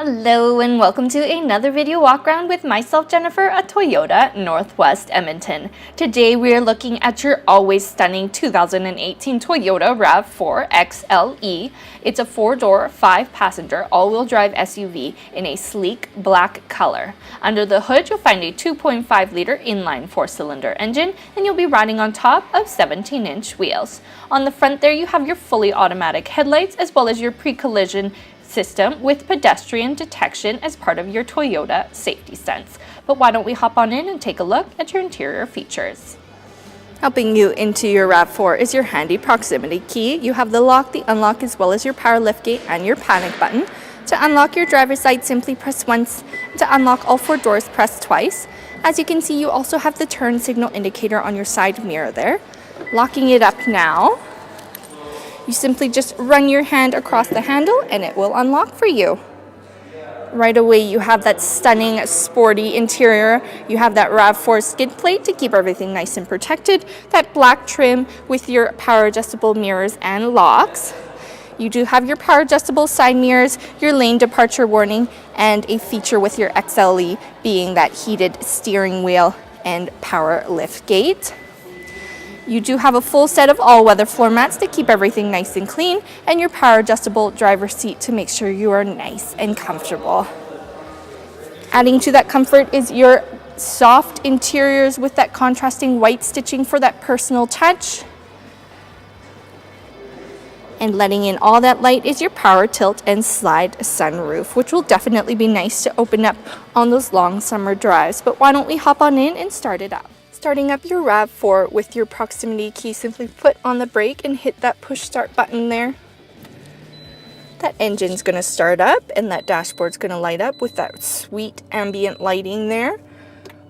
Hello and welcome to another video walk around with myself, Jennifer, at Toyota Northwest Edmonton. Today we are looking at your always stunning 2018 Toyota RAV4 XLE. It's a 4-door, 5-passenger, all-wheel drive SUV in a sleek black color. Under the hood you'll find a 2.5-liter inline 4-cylinder engine, and you'll be riding on top of 17-inch wheels. On the front there you have your fully automatic headlights as well as your pre-collision system with pedestrian detection as part of your Toyota Safety Sens. But why don't we hop on in and take a look at your interior features. Helping you into your RAV4 is your handy proximity key. You have the lock, the unlock, as well as your power liftgate and your panic button. To unlock your driver's side, simply press once. To unlock all 4 doors, press twice. As you can see, you also have the turn signal indicator on your side mirror there. Locking it up now, you simply just run your hand across the handle and it will unlock for you. Right away you have that stunning sporty interior. You have that RAV4 skid plate to keep everything nice and protected. That black trim with your power adjustable mirrors and locks. You do have your power adjustable side mirrors, your lane departure warning, and a feature with your XLE being that heated steering wheel and power lift gate. You do have a full set of all-weather floor mats to keep everything nice and clean, and your power adjustable driver's seat to make sure you are nice and comfortable. Adding to that comfort is your soft interiors with that contrasting white stitching for that personal touch. And letting in all that light is your power tilt and slide sunroof, which will definitely be nice to open up on those long summer drives. But why don't we hop on in and start it up. Starting up your RAV4 with your proximity key, simply put on the brake and hit that push start button there. That engine's going to start up and that dashboard's going to light up with that sweet ambient lighting there.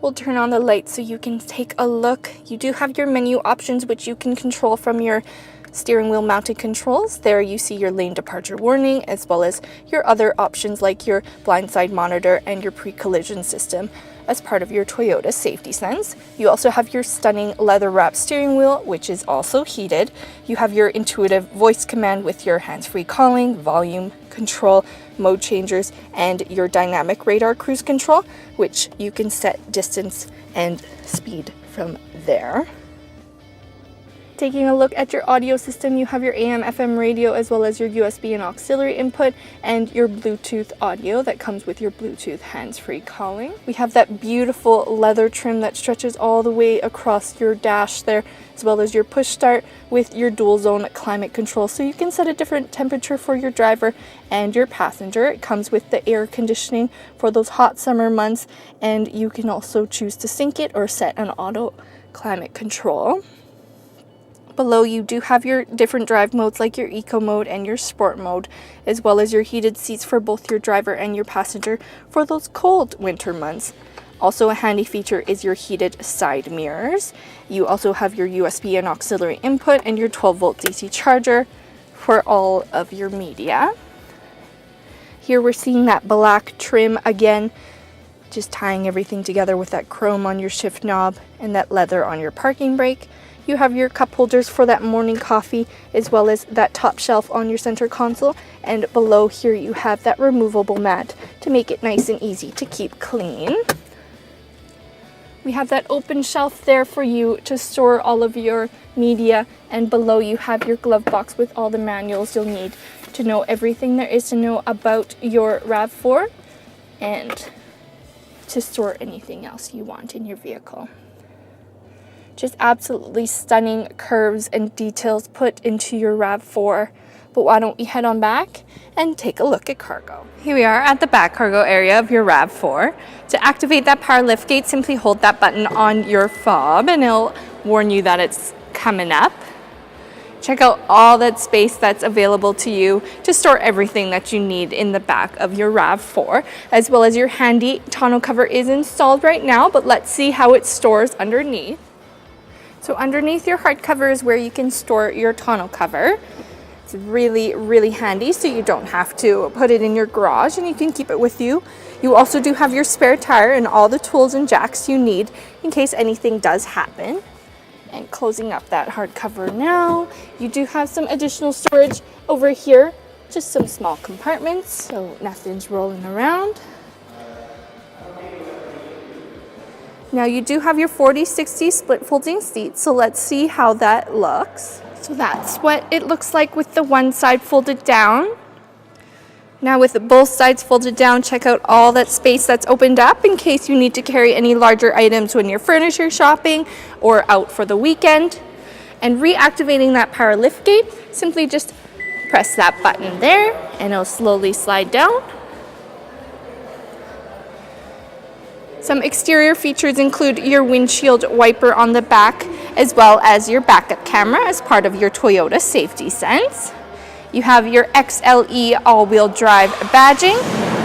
We'll turn on the lights so you can take a look. You do have your menu options which you can control from your steering wheel mounted controls. There you see your lane departure warning as well as your other options like your blind side monitor and your pre-collision system as part of your Toyota Safety Sens. You also have your stunning leather wrapped steering wheel, which is also heated. You have your intuitive voice command with your hands-free calling, volume control, mode changers, and your dynamic radar cruise control, which you can set distance and speed from there. Taking a look at your audio system, you have your AM/FM radio as well as your USB and auxiliary input and your Bluetooth audio that comes with your Bluetooth hands-free calling. We have that beautiful leather trim that stretches all the way across your dash there, as well as your push start with your dual zone climate control, so you can set a different temperature for your driver and your passenger. It comes with the air conditioning for those hot summer months, and you can also choose to sync it or set an auto climate control. Below you do have your different drive modes like your eco mode and your sport mode, as well as your heated seats for both your driver and your passenger for those cold winter months. Also a handy feature is your heated side mirrors. You also have your USB and auxiliary input and your 12-volt DC charger for all of your media. Here we're seeing that black trim again, just tying everything together with that chrome on your shift knob and that leather on your parking brake. You have your cup holders for that morning coffee as well as that top shelf on your center console, and below here you have that removable mat to make it nice and easy to keep clean. We have that open shelf there for you to store all of your media, and below you have your glove box with all the manuals you'll need to know everything there is to know about your RAV4 and to store anything else you want in your vehicle. Just absolutely stunning curves and details put into your RAV4. But why don't we head on back and take a look at cargo. Here we are at the back cargo area of your RAV4. To activate that power liftgate, simply hold that button on your fob and it'll warn you that it's coming up. Check out all that space that's available to you to store everything that you need in the back of your RAV4, as well as your handy tonneau cover is installed right now, but let's see how it stores underneath. So underneath your hardcover is where you can store your tonneau cover. It's really, really handy, so you don't have to put it in your garage and you can keep it with you. You also do have your spare tire and all the tools and jacks you need in case anything does happen. And closing up that hardcover now, you do have some additional storage over here Just some small compartments, so nothing's rolling around. Now you do have your 40/60 split folding seats, so let's see how that looks. So that's what it looks like with the one side folded down. Now with both sides folded down, check out all that space that's opened up in case you need to carry any larger items when you're furniture shopping or out for the weekend. And reactivating that power lift gate, simply just press that button there and it'll slowly slide down. Some exterior features include your windshield wiper on the back, as well as your backup camera as part of your Toyota Safety Sens. You have your XLE all-wheel drive badging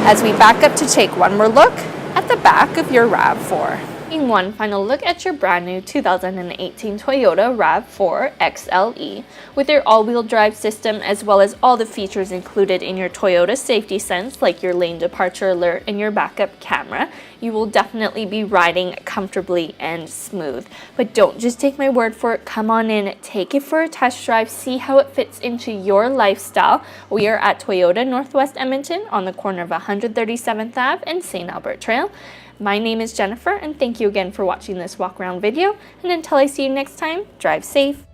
as we back up to take one more look at the back of your RAV4. Taking one final look at your brand new 2018 Toyota RAV4 XLE. With your all-wheel drive system as well as all the features included in your Toyota Safety Sens like your lane departure alert and your backup camera, you will definitely be riding comfortably and smooth. But don't just take my word for it, come on in, take it for a test drive, see how it fits into your lifestyle. We are at Toyota Northwest Edmonton on the corner of 137th Ave and St. Albert Trail. My name is Jennifer, and thank you again for watching this walk around video, and until I see you next time, drive safe.